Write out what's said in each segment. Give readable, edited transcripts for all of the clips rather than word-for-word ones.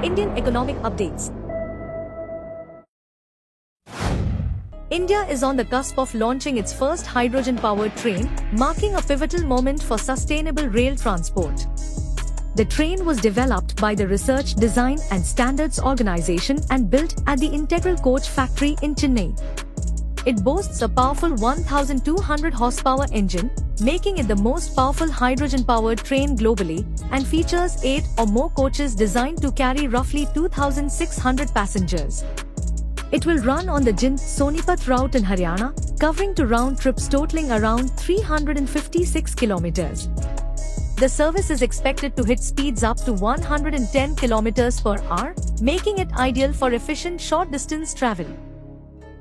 Indian economic updates. India is on the cusp of launching its first hydrogen-powered train, marking a pivotal moment for sustainable rail transport. The train was developed by the Research, Design and Standards Organization and built at the Integral Coach Factory in Chennai. It boasts a powerful 1,200 horsepower engine, making it the most powerful hydrogen-powered train globally, and features 8 or more coaches designed to carry roughly 2,600 passengers. It will run on the Jind-Sonipat route in Haryana, covering two round trips totaling around 356 kilometers. The service is expected to hit speeds up to 110 kilometers per hour, making it ideal for efficient short-distance travel.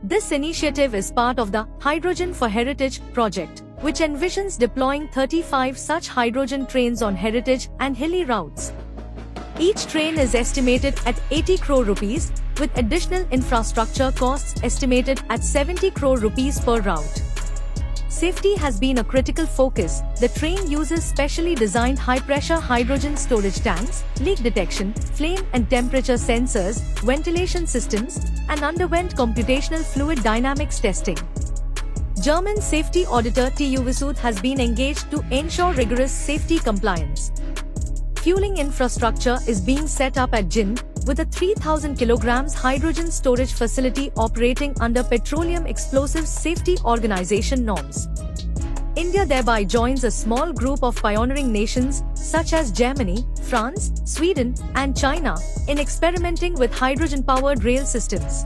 This initiative is part of the Hydrogen for Heritage project, which envisions deploying 35 such hydrogen trains on heritage and hilly routes. Each train is estimated at 80 crore rupees, with additional infrastructure costs estimated at 70 crore rupees per route. Safety has been a critical focus. The train uses specially designed high-pressure hydrogen storage tanks, leak detection, flame and temperature sensors, ventilation systems, and underwent computational fluid dynamics testing. German safety auditor TÜV SÜD has been engaged to ensure rigorous safety compliance. Fueling infrastructure is being set up at Jind, with a 3,000 kilograms hydrogen storage facility operating under Petroleum Explosives Safety Organization norms. India thereby joins a small group of pioneering nations such as Germany, France, Sweden, and China in experimenting with hydrogen-powered rail systems.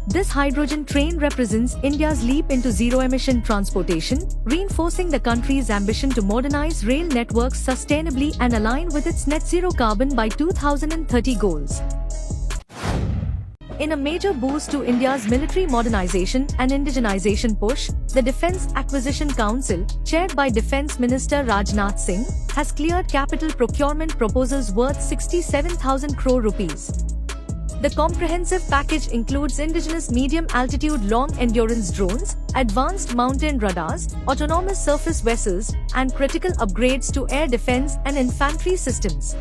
This hydrogen train represents India's leap into zero-emission transportation, reinforcing the country's ambition to modernize rail networks sustainably and align with its net zero carbon by 2030 goals. In a major boost to India's military modernization and indigenization push, the Defence Acquisition Council, chaired by Defence Minister Rajnath Singh, has cleared capital procurement proposals worth 67,000 crore rupees. The comprehensive package includes indigenous medium-altitude long-endurance drones, advanced mountain radars, autonomous surface vessels, and critical upgrades to air defense and infantry systems.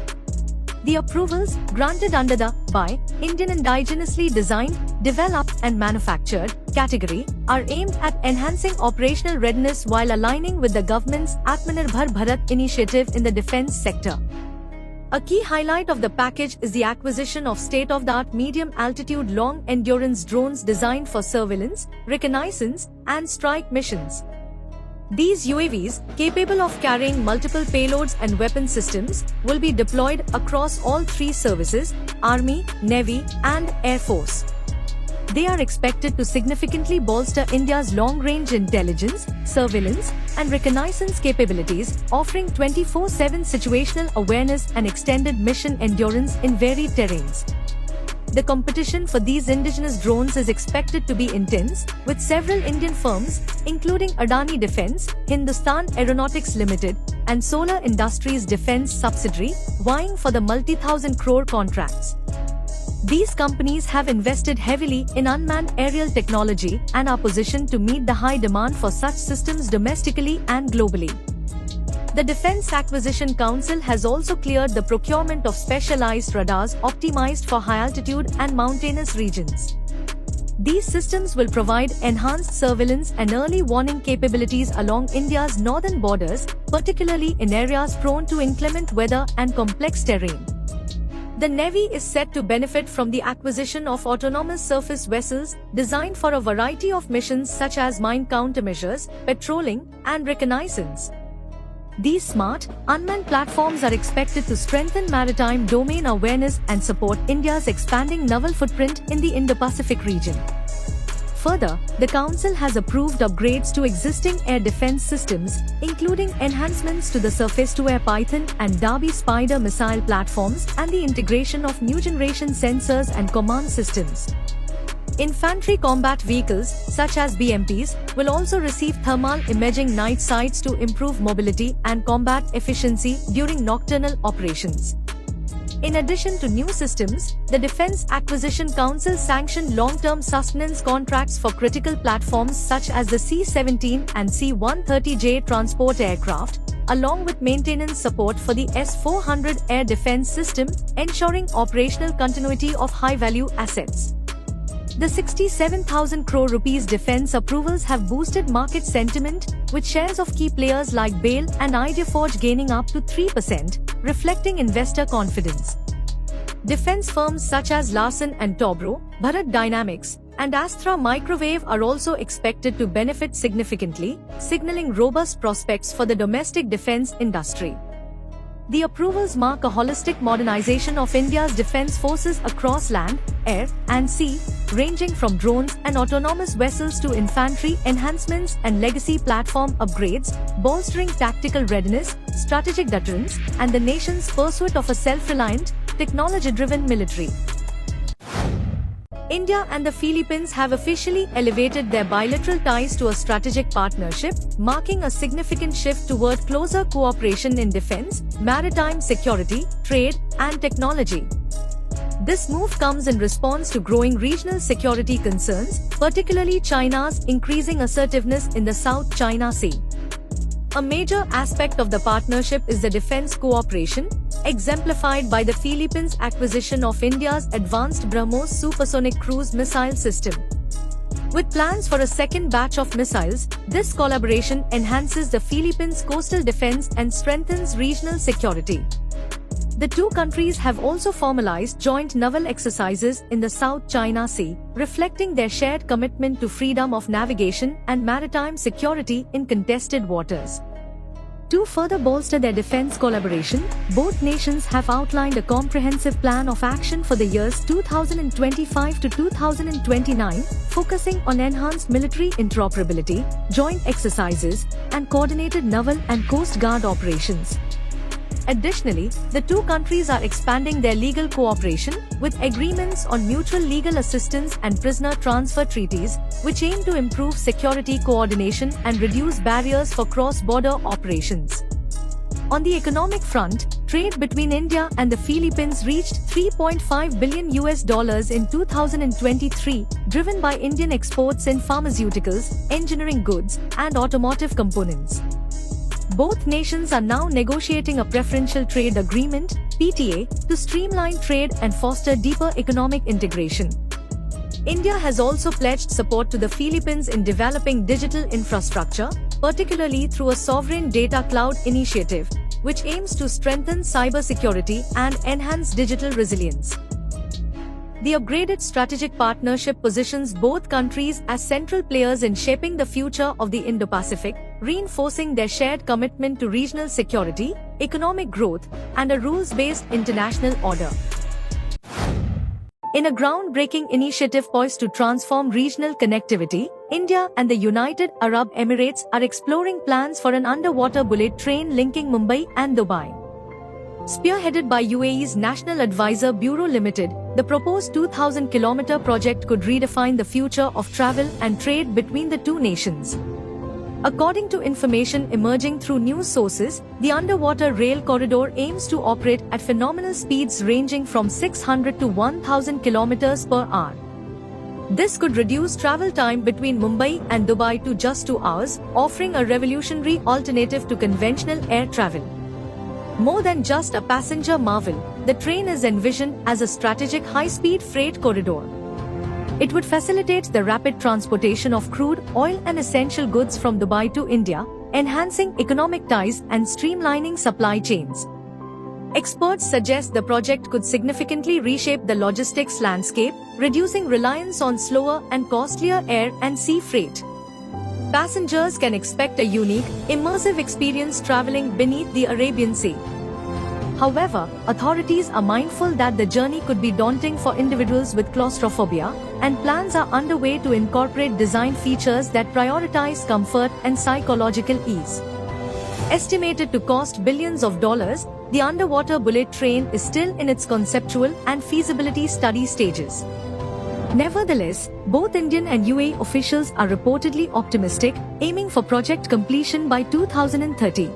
The approvals, granted under the by Indian indigenously designed, developed and manufactured category, are aimed at enhancing operational readiness while aligning with the government's Atmanirbhar Bharat initiative in the defense sector. A key highlight of the package is the acquisition of state-of-the-art medium-altitude long-endurance drones designed for surveillance, reconnaissance, and strike missions. These UAVs, capable of carrying multiple payloads and weapon systems, will be deployed across all three services: Army, Navy, and Air Force. They are expected to significantly bolster India's long-range intelligence, surveillance, and reconnaissance capabilities, offering 24/7 situational awareness and extended mission endurance in varied terrains. The competition for these indigenous drones is expected to be intense, with several Indian firms, including Adani Defence, Hindustan Aeronautics Limited, and Solar Industries Defence subsidiary, vying for the multi-thousand crore contracts. These companies have invested heavily in unmanned aerial technology and are positioned to meet the high demand for such systems domestically and globally. The Defence Acquisition Council has also cleared the procurement of specialized radars optimized for high-altitude and mountainous regions. These systems will provide enhanced surveillance and early warning capabilities along India's northern borders, particularly in areas prone to inclement weather and complex terrain. The Navy is set to benefit from the acquisition of autonomous surface vessels designed for a variety of missions such as mine countermeasures, patrolling, and reconnaissance. These smart, unmanned platforms are expected to strengthen maritime domain awareness and support India's expanding naval footprint in the Indo-Pacific region. Further, the Council has approved upgrades to existing air defense systems, including enhancements to the surface-to-air Python and Darby Spider missile platforms and the integration of new-generation sensors and command systems. Infantry combat vehicles, such as BMPs, will also receive thermal imaging night sights to improve mobility and combat efficiency during nocturnal operations. In addition to new systems, the Defence Acquisition Council sanctioned long-term sustenance contracts for critical platforms such as the C-17 and C-130J transport aircraft, along with maintenance support for the S-400 air defense system, ensuring operational continuity of high-value assets. The 67,000 crore rupees defense approvals have boosted market sentiment, with shares of key players like BHEL and Ideaforge gaining up to 3%, reflecting investor confidence. Defense firms such as Larsen & Toubro, Bharat Dynamics, and Astra Microwave are also expected to benefit significantly, signaling robust prospects for the domestic defense industry. The approvals mark a holistic modernization of India's defense forces across land, air, and sea, ranging from drones and autonomous vessels to infantry enhancements and legacy platform upgrades, bolstering tactical readiness, strategic deterrence, and the nation's pursuit of a self-reliant, technology-driven military. India and the Philippines have officially elevated their bilateral ties to a strategic partnership, marking a significant shift toward closer cooperation in defense, maritime security, trade, and technology. This move comes in response to growing regional security concerns, particularly China's increasing assertiveness in the South China Sea. A major aspect of the partnership is the defense cooperation, exemplified by the Philippines' acquisition of India's advanced BrahMos supersonic cruise missile system. With plans for a second batch of missiles, this collaboration enhances the Philippines' coastal defense and strengthens regional security. The two countries have also formalized joint naval exercises in the South China Sea, reflecting their shared commitment to freedom of navigation and maritime security in contested waters. To further bolster their defense collaboration, both nations have outlined a comprehensive plan of action for the years 2025 to 2029, focusing on enhanced military interoperability, joint exercises, and coordinated naval and coast guard operations. Additionally, the two countries are expanding their legal cooperation, with agreements on mutual legal assistance and prisoner transfer treaties, which aim to improve security coordination and reduce barriers for cross-border operations. On the economic front, trade between India and the Philippines reached $3.5 billion in 2023, driven by Indian exports in pharmaceuticals, engineering goods, and automotive components. Both nations are now negotiating a preferential trade agreement (PTA) to streamline trade and foster deeper economic integration. India has also pledged support to the Philippines in developing digital infrastructure, particularly through a sovereign data cloud initiative, which aims to strengthen cybersecurity and enhance digital resilience. The upgraded strategic partnership positions both countries as central players in shaping the future of the Indo-Pacific, reinforcing their shared commitment to regional security, economic growth, and a rules-based international order. In a groundbreaking initiative poised to transform regional connectivity, India and the United Arab Emirates are exploring plans for an underwater bullet train linking Mumbai and Dubai. Spearheaded by UAE's National Advisor Bureau Limited, the proposed 2,000-kilometer project could redefine the future of travel and trade between the two nations. According to information emerging through news sources, the underwater rail corridor aims to operate at phenomenal speeds ranging from 600 to 1,000 kilometers per hour. This could reduce travel time between Mumbai and Dubai to just 2 hours, offering a revolutionary alternative to conventional air travel. More than just a passenger marvel, the train is envisioned as a strategic high-speed freight corridor. It would facilitate the rapid transportation of crude oil and essential goods from Dubai to India, enhancing economic ties and streamlining supply chains. Experts suggest the project could significantly reshape the logistics landscape, reducing reliance on slower and costlier air and sea freight. Passengers can expect a unique, immersive experience traveling beneath the Arabian Sea. However, authorities are mindful that the journey could be daunting for individuals with claustrophobia, and plans are underway to incorporate design features that prioritize comfort and psychological ease. Estimated to cost billions of dollars, the underwater bullet train is still in its conceptual and feasibility study stages. Nevertheless, both Indian and UAE officials are reportedly optimistic, aiming for project completion by 2030.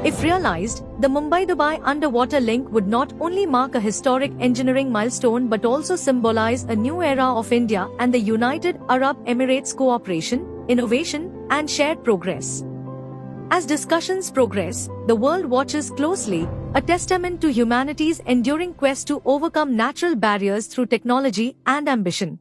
If realized, the Mumbai-Dubai underwater link would not only mark a historic engineering milestone but also symbolize a new era of India and the United Arab Emirates cooperation, innovation, and shared progress. As discussions progress, the world watches closely, a testament to humanity's enduring quest to overcome natural barriers through technology and ambition.